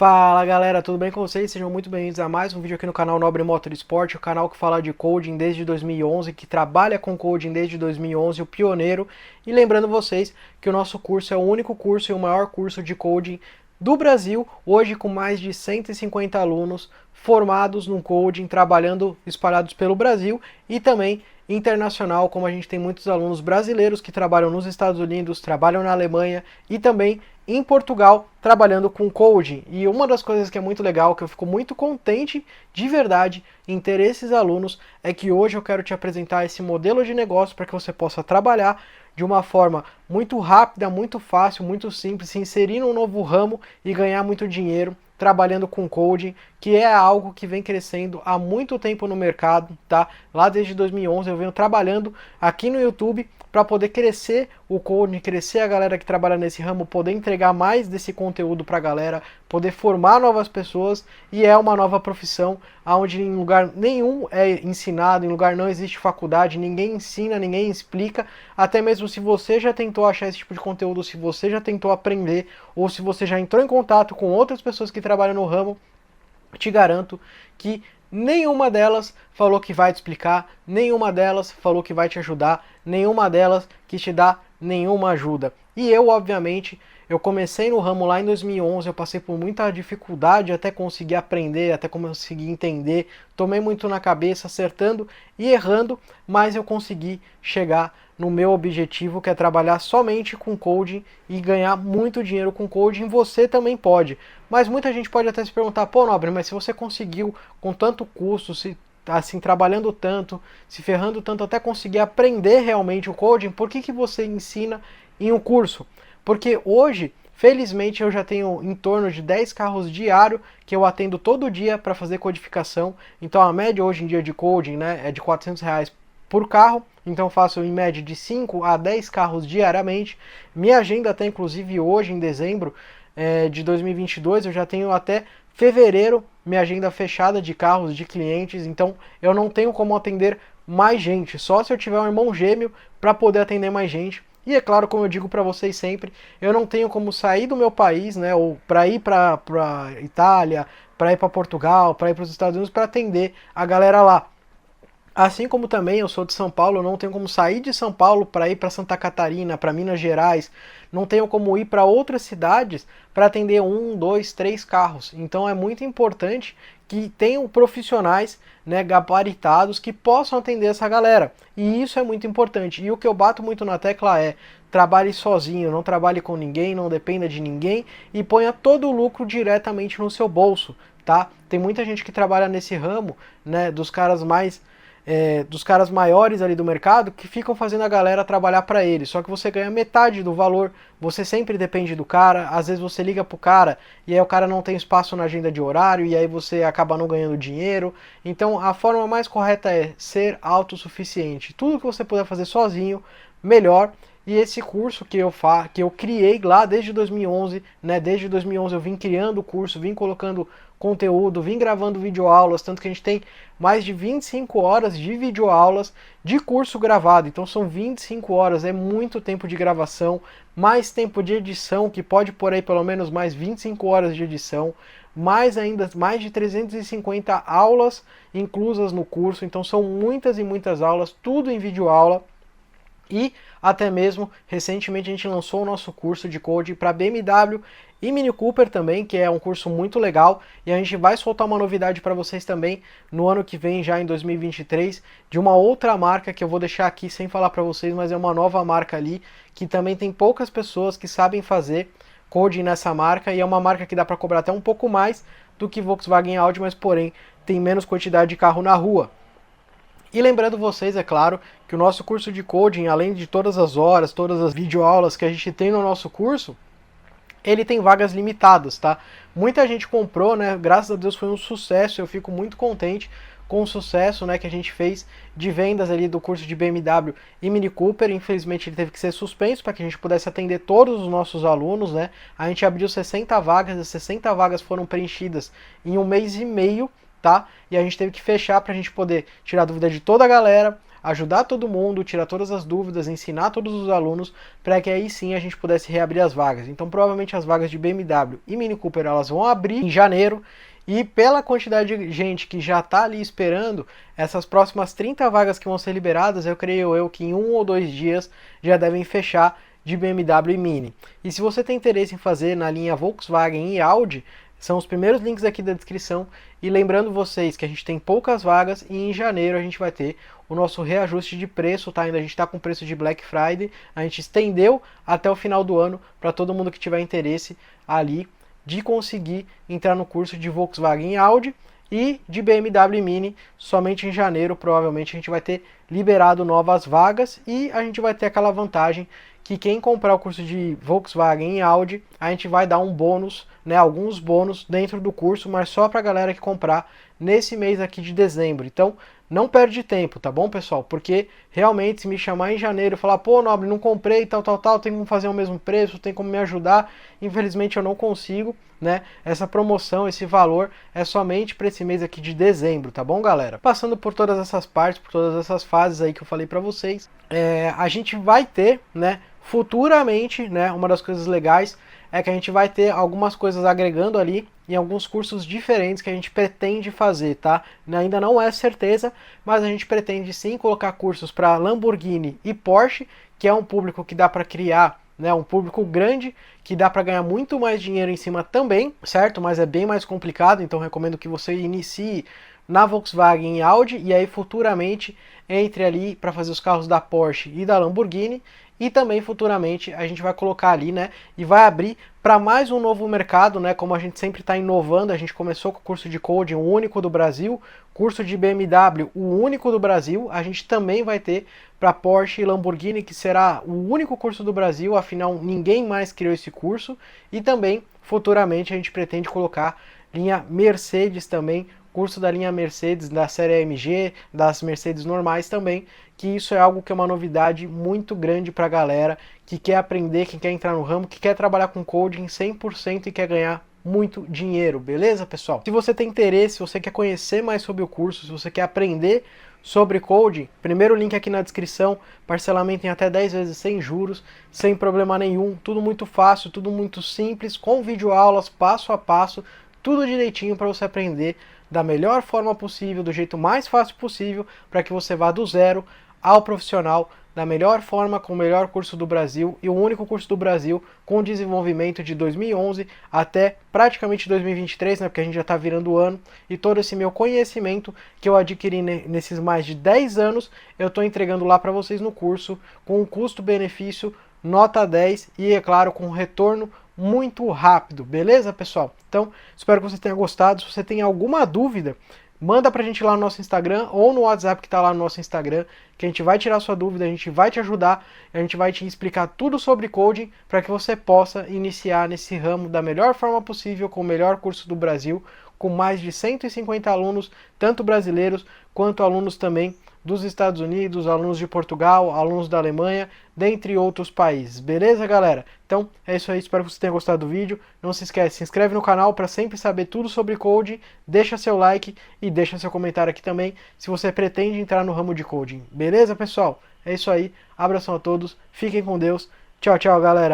Fala galera, tudo bem com vocês? Sejam muito bem-vindos a mais um vídeo aqui no canal Nobre Motorsport, o canal que fala de coding desde 2011, que trabalha com coding desde 2011, o pioneiro. E lembrando vocês que o nosso curso é o único curso e o maior curso de coding do Brasil, hoje com mais de 150 alunos formados no coding, trabalhando espalhados pelo Brasil e também internacional, como a gente tem muitos alunos brasileiros que trabalham nos Estados Unidos, trabalham na Alemanha e também em Portugal trabalhando com coding. E uma das coisas que é muito legal, que eu fico muito contente de verdade em ter esses alunos, é que hoje eu quero te apresentar esse modelo de negócio para que você possa trabalhar de uma forma muito rápida, muito fácil, muito simples, se inserir num novo ramo e ganhar muito dinheiro trabalhando com coding, que é algo que vem crescendo há muito tempo no mercado, tá? Lá desde 2011 eu venho trabalhando aqui no YouTube para poder crescer o coding, crescer a galera que trabalha nesse ramo, poder entregar mais desse conteúdo para a galera, poder formar novas pessoas, e é uma nova profissão onde em lugar nenhum é ensinado, em lugar não existe faculdade, ninguém ensina, ninguém explica, até mesmo se você já tentou achar esse tipo de conteúdo, se você já tentou aprender, ou se você já entrou em contato com outras pessoas que trabalham no ramo, te garanto que nenhuma delas falou que vai te explicar, nenhuma delas falou que vai te ajudar, nenhuma delas que te dá nenhuma ajuda. E eu, obviamente, eu comecei no ramo lá em 2011, eu passei por muita dificuldade até conseguir aprender, até conseguir entender, tomei muito na cabeça, acertando e errando, mas eu consegui chegar no meu objetivo, que é trabalhar somente com coding e ganhar muito dinheiro com coding. Você também pode. Mas muita gente pode até se perguntar, pô, Nobre, mas se você conseguiu com tanto custo, se assim trabalhando tanto, se ferrando tanto até conseguir aprender realmente o coding, por que você ensina em um curso? Porque hoje, felizmente, eu já tenho em torno de 10 carros diário que eu atendo todo dia para fazer codificação. Então a média hoje em dia de coding, né, é de R$ 400 por carro. Então eu faço em média de 5 a 10 carros diariamente. Minha agenda até inclusive hoje, em dezembro de 2022, eu já tenho até fevereiro minha agenda fechada de carros, de clientes. Então eu não tenho como atender mais gente, só se eu tiver um irmão gêmeo para poder atender mais gente. E é claro, como eu digo para vocês sempre, eu não tenho como sair do meu país, né, ou para ir para Itália, para ir para Portugal, para ir para os Estados Unidos para atender a galera lá. Assim como também eu sou de São Paulo, eu não tenho como sair de São Paulo para ir para Santa Catarina, para Minas Gerais, não tenho como ir para outras cidades para atender um, dois, três carros. Então é muito importante que tenham profissionais, né, gabaritados que possam atender essa galera. E isso é muito importante. E o que eu bato muito na tecla é: trabalhe sozinho, não trabalhe com ninguém, não dependa de ninguém e ponha todo o lucro diretamente no seu bolso, tá? Tem muita gente que trabalha nesse ramo, né, dos caras maiores ali do mercado, que ficam fazendo a galera trabalhar para eles. Só que você ganha metade do valor, você sempre depende do cara. Às vezes você liga pro cara e aí o cara não tem espaço na agenda de horário e aí você acaba não ganhando dinheiro. Então a forma mais correta é ser autossuficiente. Tudo que você puder fazer sozinho, melhor. E esse curso que eu criei lá desde 2011, né? Desde 2011 eu vim criando o curso, vim colocando conteúdo, vim gravando videoaulas, tanto que a gente tem mais de 25 horas de videoaulas de curso gravado. Então são 25 horas, é muito tempo de gravação, mais tempo de edição, que pode por aí pelo menos mais 25 horas de edição, mais ainda mais de 350 aulas inclusas no curso. Então são muitas e muitas aulas, tudo em videoaula. E até mesmo recentemente a gente lançou o nosso curso de code para BMW e Mini Cooper também, que é um curso muito legal, e a gente vai soltar uma novidade para vocês também no ano que vem, já em 2023, de uma outra marca que eu vou deixar aqui sem falar para vocês, mas é uma nova marca ali, que também tem poucas pessoas que sabem fazer coding nessa marca, e é uma marca que dá para cobrar até um pouco mais do que Volkswagen Audi, mas porém tem menos quantidade de carro na rua. E lembrando vocês, é claro, que o nosso curso de coding, além de todas as horas, todas as videoaulas que a gente tem no nosso curso, ele tem vagas limitadas, tá? Muita gente comprou, né? Graças a Deus foi um sucesso, eu fico muito contente com o sucesso, né, que a gente fez de vendas ali do curso de BMW e Mini Cooper. Infelizmente ele teve que ser suspenso para que a gente pudesse atender todos os nossos alunos, né? A gente abriu 60 vagas, as 60 vagas foram preenchidas em um mês e meio, tá? E a gente teve que fechar para a gente poder tirar a dúvida de toda a galera, ajudar todo mundo, tirar todas as dúvidas, ensinar todos os alunos, para que aí sim a gente pudesse reabrir as vagas. Então provavelmente as vagas de BMW e Mini Cooper elas vão abrir em janeiro, e pela quantidade de gente que já está ali esperando, essas próximas 30 vagas que vão ser liberadas, eu creio que em 1 ou 2 dias já devem fechar de BMW e Mini. E se você tem interesse em fazer na linha Volkswagen e Audi, são os primeiros links aqui da descrição. E lembrando vocês que a gente tem poucas vagas e em janeiro a gente vai ter o nosso reajuste de preço, tá? Ainda a gente está com preço de Black Friday, a gente estendeu até o final do ano para todo mundo que tiver interesse ali de conseguir entrar no curso de Volkswagen e Audi, e de BMW e Mini somente em janeiro. Provavelmente a gente vai ter liberado novas vagas e a gente vai ter aquela vantagem que quem comprar o curso de Volkswagen e Audi, a gente vai dar um bônus, né, alguns bônus dentro do curso, mas só para a galera que comprar nesse mês aqui de dezembro. Então não perde tempo, tá bom, pessoal? Porque realmente se me chamar em janeiro e falar, pô, Nobre, não comprei, tal, tem como fazer o mesmo preço, tem como me ajudar, infelizmente eu não consigo, né? Essa promoção, esse valor é somente para esse mês aqui de dezembro, tá bom, galera? Passando por todas essas partes, por todas essas fases aí que eu falei para vocês, a gente vai ter, né, futuramente, né, uma das coisas legais é que a gente vai ter algumas coisas agregando ali em alguns cursos diferentes que a gente pretende fazer, tá? Ainda não é certeza, mas a gente pretende sim colocar cursos para Lamborghini e Porsche, que é um público que dá para criar, né, um público grande, que dá para ganhar muito mais dinheiro em cima também, certo? Mas é bem mais complicado, então recomendo que você inicie na Volkswagen e Audi, e aí futuramente entre ali para fazer os carros da Porsche e da Lamborghini, e também futuramente a gente vai colocar ali, né, e vai abrir para mais um novo mercado, né, como a gente sempre está inovando. A gente começou com o curso de coding, o único do Brasil, curso de BMW, o único do Brasil. A gente também vai ter para Porsche e Lamborghini, que será o único curso do Brasil, afinal ninguém mais criou esse curso, e também futuramente a gente pretende colocar linha Mercedes também, curso da linha Mercedes, da série AMG, das Mercedes normais também, que isso é algo que é uma novidade muito grande para a galera que quer aprender, que quer entrar no ramo, que quer trabalhar com coding 100% e quer ganhar muito dinheiro, beleza, pessoal? Se você tem interesse, se você quer conhecer mais sobre o curso, se você quer aprender sobre coding, primeiro link aqui na descrição, parcelamento em até 10 vezes sem juros, sem problema nenhum, tudo muito fácil, tudo muito simples, com videoaulas, passo a passo, tudo direitinho para você aprender da melhor forma possível, do jeito mais fácil possível, para que você vá do zero ao profissional da melhor forma, com o melhor curso do Brasil e o único curso do Brasil com desenvolvimento de 2011 até praticamente 2023, né, porque a gente já está virando o ano, e todo esse meu conhecimento que eu adquiri nesses mais de 10 anos, eu estou entregando lá para vocês no curso com um custo-benefício nota 10 e, é claro, com retorno muito rápido, beleza, pessoal? Então, espero que você tenha gostado. Se você tem alguma dúvida, manda pra gente lá no nosso Instagram ou no WhatsApp que tá lá no nosso Instagram, que a gente vai tirar sua dúvida, a gente vai te ajudar, a gente vai te explicar tudo sobre coding para que você possa iniciar nesse ramo da melhor forma possível, com o melhor curso do Brasil, com mais de 150 alunos, tanto brasileiros quanto alunos também dos Estados Unidos, alunos de Portugal, alunos da Alemanha, dentre outros países. Beleza, galera? Então é isso aí, espero que você tenha gostado do vídeo. Não se esquece, se inscreve no canal para sempre saber tudo sobre coding, deixa seu like e deixa seu comentário aqui também se você pretende entrar no ramo de coding. Beleza, pessoal? É isso aí, abração a todos, fiquem com Deus, tchau, tchau, galera!